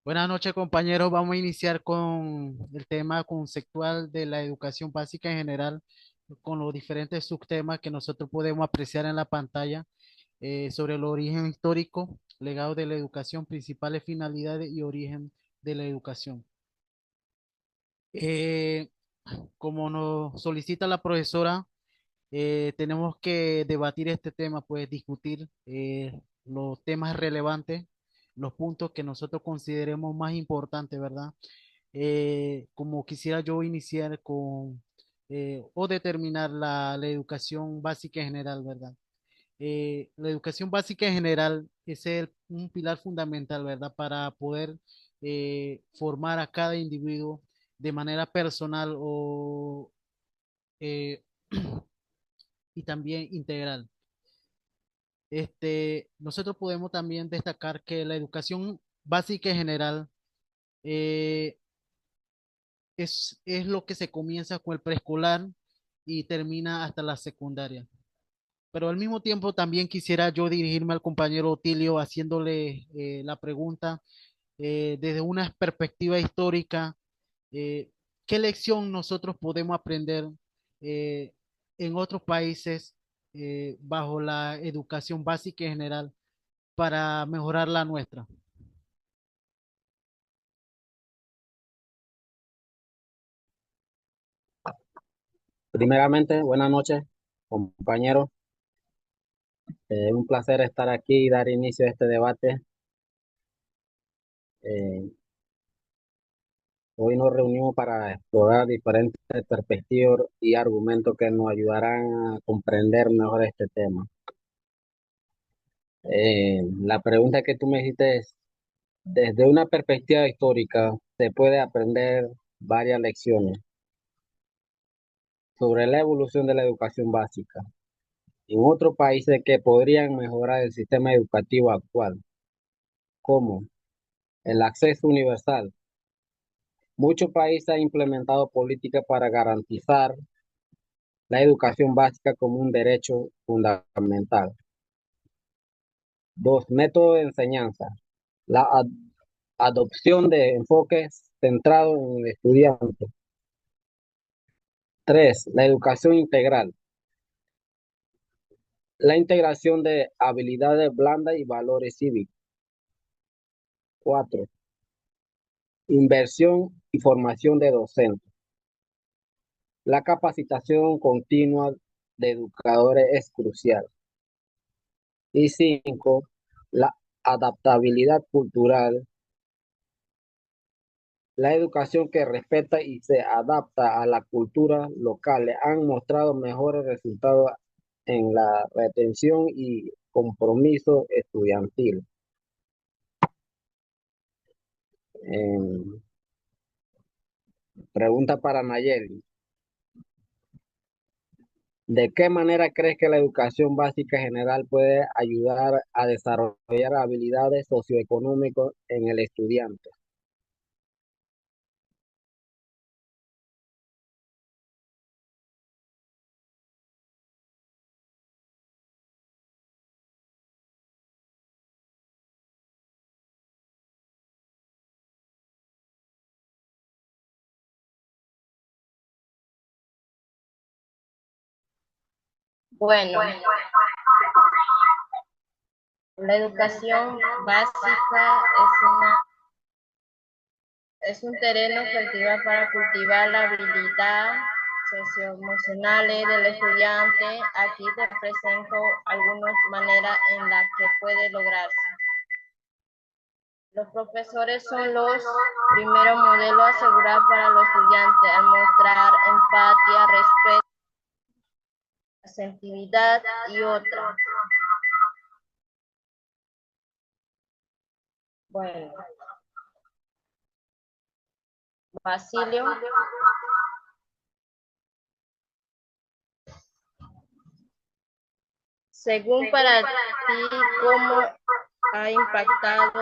Buenas noches, compañeros. Vamos a iniciar con el tema conceptual de la educación básica en general, con los diferentes subtemas que nosotros podemos apreciar en la pantalla sobre el origen histórico, legado de la educación, principales finalidades y origen de la educación. Eh, Como nos solicita la profesora, tenemos que debatir este tema, pues discutir los temas relevantes, los puntos que nosotros consideremos más importantes, ¿verdad? Como quisiera yo iniciar con o determinar la educación básica en general, ¿verdad? La educación básica en general es un pilar fundamental, ¿verdad? Para poder formar a cada individuo de manera personal eh, y también integral. Nosotros podemos también destacar que la educación básica en general eh, es lo que se comienza con el preescolar y termina hasta la secundaria. Pero al mismo tiempo también quisiera yo dirigirme al compañero Otilio haciéndole la pregunta desde una perspectiva histórica, eh, ¿qué lección nosotros podemos aprender eh, en otros países bajo la educación básica en general para mejorar la nuestra? Primeramente, buenas noches, compañeros. Un placer estar aquí y dar inicio a este debate. Eh, Hoy nos reunimos para explorar diferentes perspectivas y argumentos que nos ayudarán a comprender mejor este tema. La pregunta que tú me hiciste es, desde una perspectiva histórica, se puede aprender varias lecciones sobre la evolución de la educación básica en otros países que podrían mejorar el sistema educativo actual, como el acceso universal. Muchos países han implementado políticas para garantizar la educación básica como un derecho fundamental. Dos, método de enseñanza. La adopción de enfoques centrados en el estudiante. Tres, la educación integral. La integración de habilidades blandas y valores cívicos. Cuatro, inversión y formación de docentes. La capacitación continua de educadores es crucial. Y cinco, la adaptabilidad cultural, la educación que respeta y se adapta a la cultura local han mostrado mejores resultados en la retención y compromiso estudiantil. Pregunta para Nayeli. ¿De qué manera crees que la educación básica general puede ayudar a desarrollar habilidades socioeconómicas en el estudiante? Bueno, la educación básica es un terreno fertil para cultivar la habilidad socioemocionales del estudiante. Aquí te presento algunas maneras en las que puede lograrse. Los profesores son los primeros modelos a asegurar para los estudiantes al mostrar empatía, respeto, sensitividad y otras. Bueno, Basilio, según para ti, ¿cómo ha impactado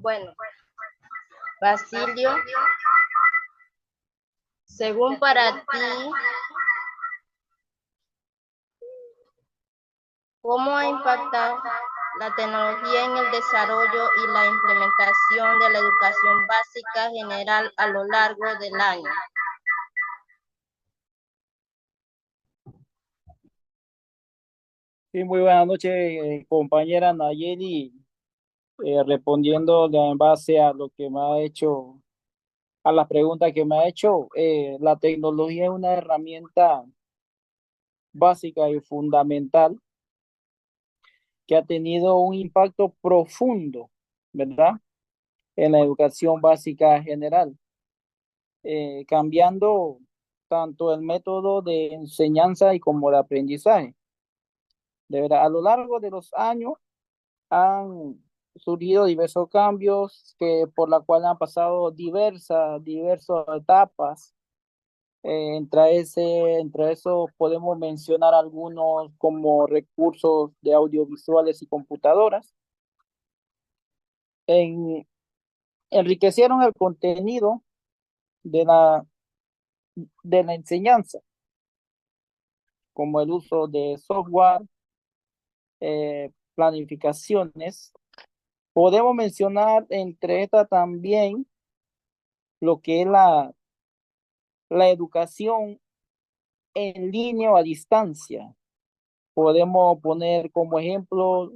Bueno, Basilio, según para ti, ¿cómo ha impactado la tecnología en el desarrollo y la implementación de la educación básica general a lo largo del año? Sí, muy buenas noches, compañera Nayeli. Respondiendo en base a lo que me ha hecho, a las preguntas que me ha hecho, la tecnología es una herramienta básica y fundamental que ha tenido un impacto profundo, ¿verdad? En la educación básica general, cambiando tanto el método de enseñanza y como de aprendizaje. De verdad, a lo largo de los años han surgido diversos cambios que por la cual han pasado diversas etapas. Entre eso podemos mencionar algunos como recursos de audiovisuales y computadoras. En, enriquecieron el contenido de la enseñanza, como el uso de software, planificaciones. Podemos mencionar entre estas también lo que es la educación en línea o a distancia. Podemos poner como ejemplo,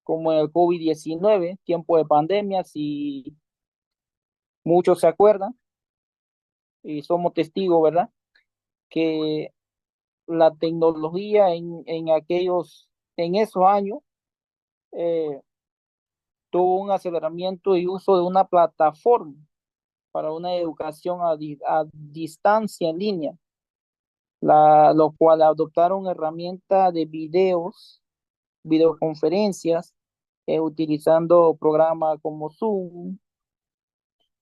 como el COVID-19, tiempo de pandemia, si muchos se acuerdan y somos testigos, ¿verdad? Que la tecnología en esos años eh, tuvo un aceleramiento y uso de una plataforma para una educación a distancia en línea, lo cual adoptaron herramientas de videoconferencias, utilizando programas como Zoom,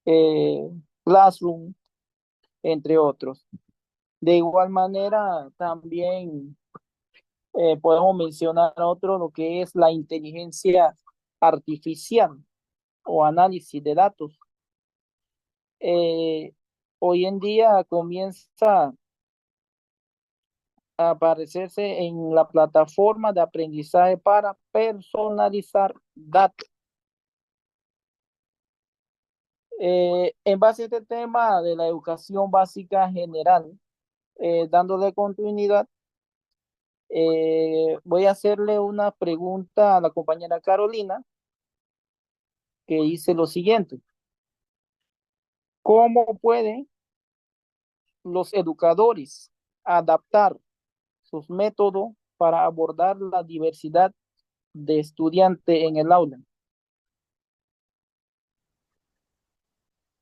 eh, Classroom, entre otros. De igual manera, también podemos mencionar otro, lo que es la inteligencia artificial o análisis de datos. Eh, Hoy en día comienza a aparecerse en la plataforma de aprendizaje para personalizar datos. En base a este tema de la educación básica general, dándole continuidad, voy a hacerle una pregunta a la compañera Carolina que dice lo siguiente: ¿cómo pueden los educadores adaptar sus métodos para abordar la diversidad de estudiantes en el aula?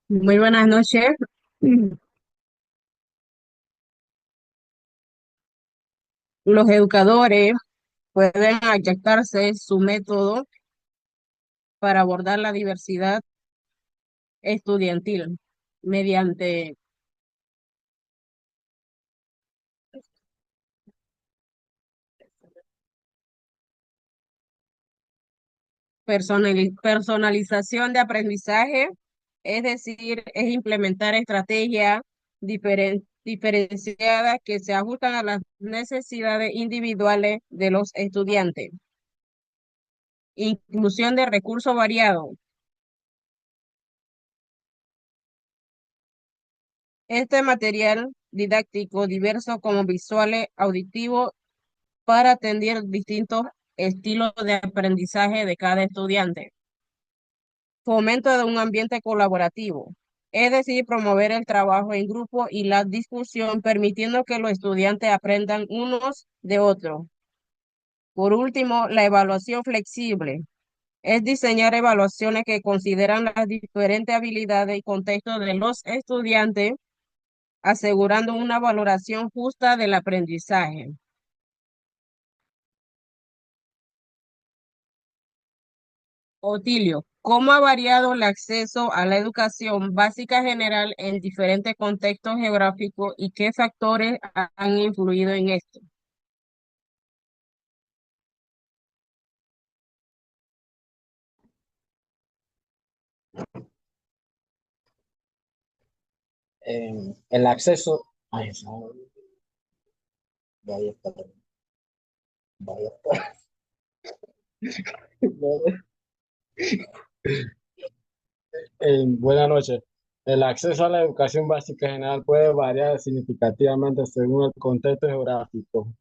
Muy buenas noches. Los educadores pueden adaptarse su método para abordar la diversidad estudiantil mediante personalización de aprendizaje, es decir, es implementar estrategias diferenciadas que se ajustan a las necesidades individuales de los estudiantes. Inclusión de recursos variados. Este material didácticos diversos como visuales, auditivos, para atender distintos estilos de aprendizaje de cada estudiante. Fomento de un ambiente colaborativo, es decir, promover el trabajo en grupo y la discusión, permitiendo que los estudiantes aprendan unos de otros. Por último, la evaluación flexible es diseñar evaluaciones que consideran las diferentes habilidades y contextos de los estudiantes, asegurando una valoración justa del aprendizaje. Otilio, ¿cómo ha variado el acceso a la educación básica general en diferentes contextos geográficos y qué factores han influido en esto? El acceso, ay, vaya, vaya, buenas noches. El acceso a la educación básica general puede variar significativamente según el contexto geográfico.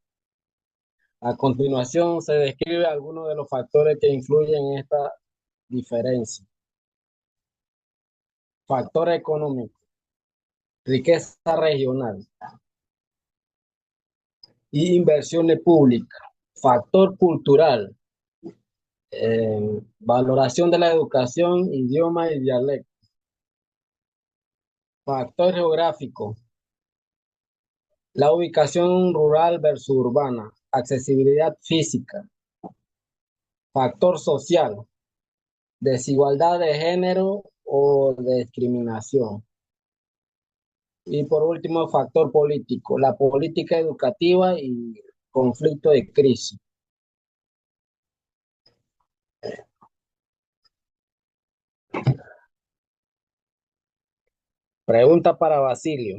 A continuación se describe algunos de los factores que influyen en esta diferencia. Factor económico, riqueza regional y inversiones públicas. Factor cultural, valoración de la educación, idioma y dialecto. Factor geográfico, la ubicación rural versus urbana, accesibilidad física. Factor social, desigualdad de género o discriminación. Y por último, factor político, la política educativa y conflicto de crisis. Pregunta para Basilio.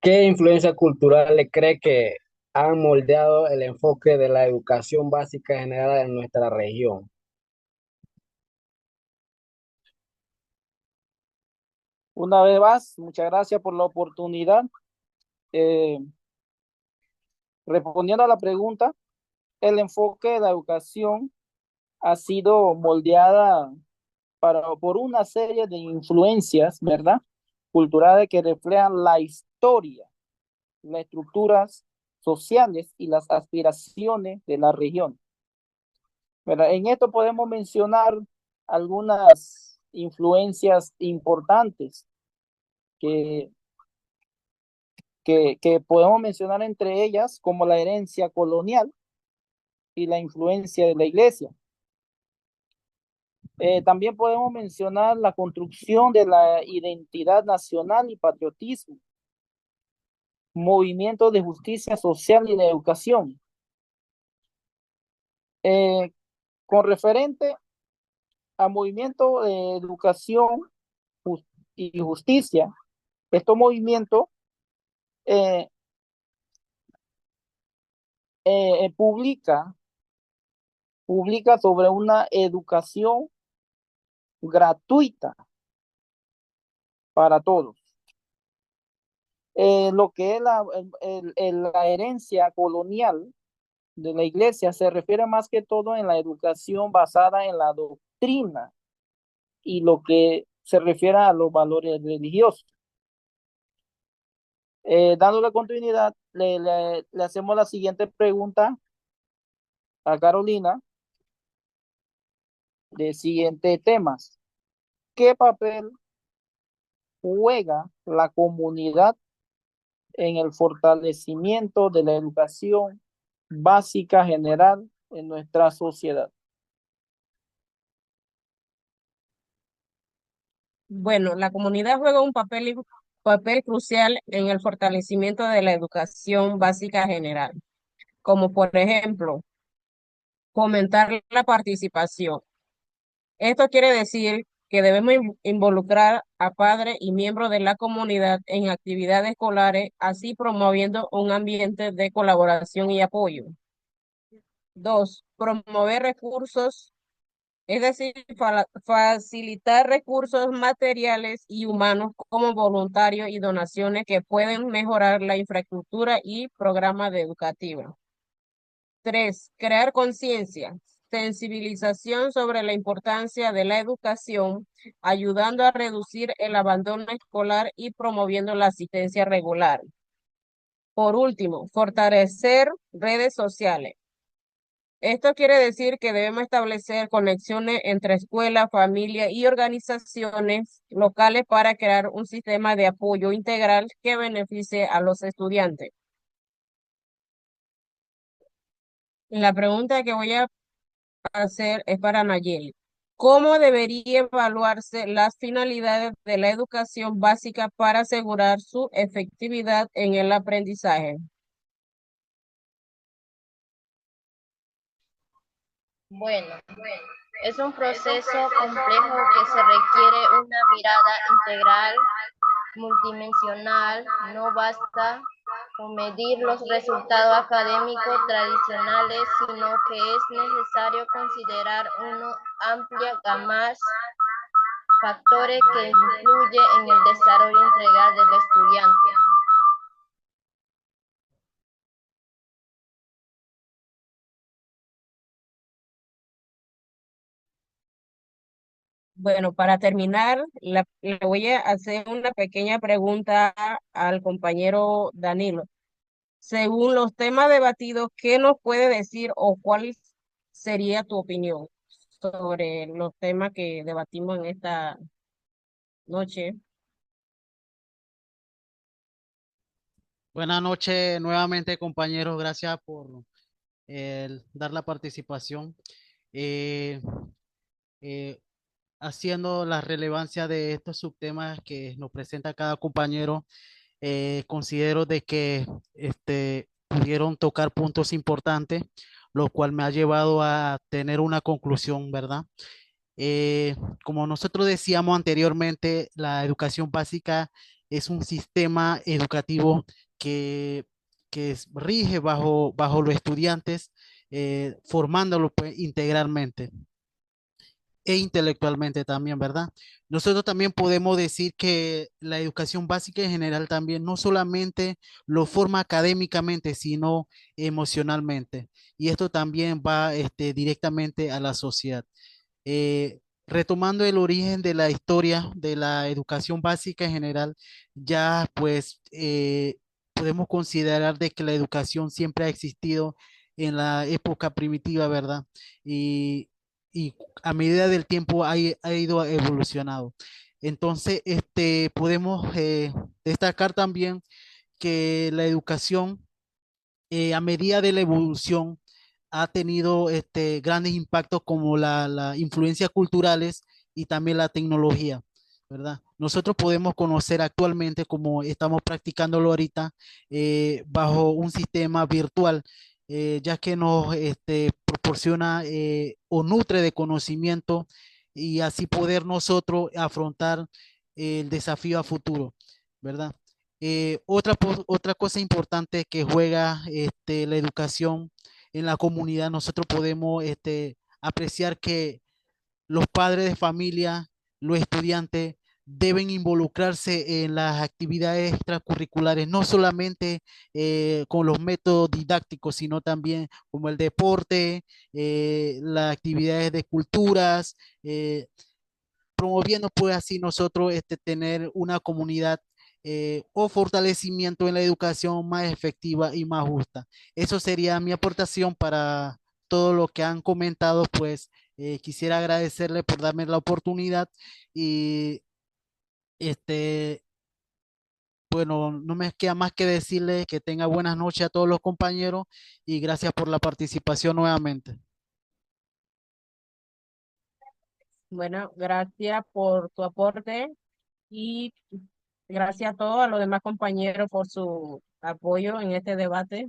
¿Qué influencia cultural le cree que han moldeado el enfoque de la educación básica general en nuestra región? Una vez más, muchas gracias por la oportunidad. Eh, Respondiendo a la pregunta, el enfoque de la educación ha sido moldeada por una serie de influencias, ¿verdad? Culturales que reflejan la historia, las estructuras sociales y las aspiraciones de la región. ¿Verdad? En esto podemos mencionar algunas influencias importantes que, que podemos mencionar entre ellas como la herencia colonial y la influencia de la iglesia. También podemos mencionar la construcción de la identidad nacional y patriotismo, movimientos de justicia social y de educación. Con referente a movimiento de educación y justicia, estos movimientos eh, publica sobre una educación gratuita para todos. Lo que es la herencia colonial de la iglesia se refiere más que todo en la educación basada en la doctrina y lo que se refiere a los valores religiosos. Dándole continuidad, le hacemos la siguiente pregunta a Carolina de siguientes temas. ¿Qué papel juega la comunidad en el fortalecimiento de la educación básica general en nuestra sociedad? Bueno, la comunidad juega un papel crucial en el fortalecimiento de la educación básica general, como por ejemplo, fomentar la participación. Esto quiere decir que debemos involucrar a padres y miembros de la comunidad en actividades escolares, así promoviendo un ambiente de colaboración y apoyo. 2, promover recursos Es decir, facilitar recursos materiales y humanos como voluntarios y donaciones que pueden mejorar la infraestructura y programa de educativa. 3, crear conciencia, sensibilización sobre la importancia de la educación, ayudando a reducir el abandono escolar y promoviendo la asistencia regular. Por último, fortalecer redes sociales. Esto quiere decir que debemos establecer conexiones entre escuela, familia y organizaciones locales para crear un sistema de apoyo integral que beneficie a los estudiantes. La pregunta que voy a hacer es para Nayeli. ¿Cómo debería evaluarse las finalidades de la educación básica para asegurar su efectividad en el aprendizaje? Bueno, es un proceso complejo que se requiere una mirada integral, multidimensional. No basta con medir los resultados académicos tradicionales, sino que es necesario considerar una amplia gama de factores que influyen en el desarrollo integral del estudiante. Bueno, para terminar, le voy a hacer una pequeña pregunta al compañero Danilo. Según los temas debatidos, ¿qué nos puede decir o cuál sería tu opinión sobre los temas que debatimos en esta noche? Buenas noches nuevamente, compañeros. Gracias por dar la participación. Eh, eh, Haciendo la relevancia de estos subtemas que nos presenta cada compañero, considero de que pudieron tocar puntos importantes, lo cual me ha llevado a tener una conclusión, ¿verdad? Eh, Como nosotros decíamos anteriormente, la educación básica es un sistema educativo que, rige bajo los estudiantes, formándolos pues, integralmente e intelectualmente también, ¿verdad? Nosotros también podemos decir que la educación básica en general también no solamente lo forma académicamente, sino emocionalmente. Y esto también va directamente a la sociedad. Retomando el origen de la historia de la educación básica en general, ya pues podemos considerar de que la educación siempre ha existido en la época primitiva, ¿verdad? Y, y a medida del tiempo ha ido evolucionando. Entonces, podemos destacar también que la educación a medida de la evolución ha tenido grandes impactos como la influencia culturales y también la tecnología, ¿verdad? Nosotros podemos conocer actualmente, como estamos practicándolo ahorita, bajo un sistema virtual, ya que nos proporciona o nutre de conocimiento y así poder nosotros afrontar el desafío a futuro, ¿verdad? Otra cosa importante que juega la educación en la comunidad, nosotros podemos apreciar que los padres de familia, los estudiantes deben involucrarse en las actividades extracurriculares, no solamente con los métodos didácticos, sino también como el deporte, las actividades de culturas, promoviendo pues así nosotros tener una comunidad o fortalecimiento en la educación más efectiva y más justa. Eso sería mi aportación para todo lo que han comentado, pues quisiera agradecerle por darme la oportunidad y este, bueno, no me queda más que decirle que tenga buenas noches a todos los compañeros y gracias por la participación nuevamente. Bueno, gracias por tu aporte y gracias a todos, a los demás compañeros por su apoyo en este debate.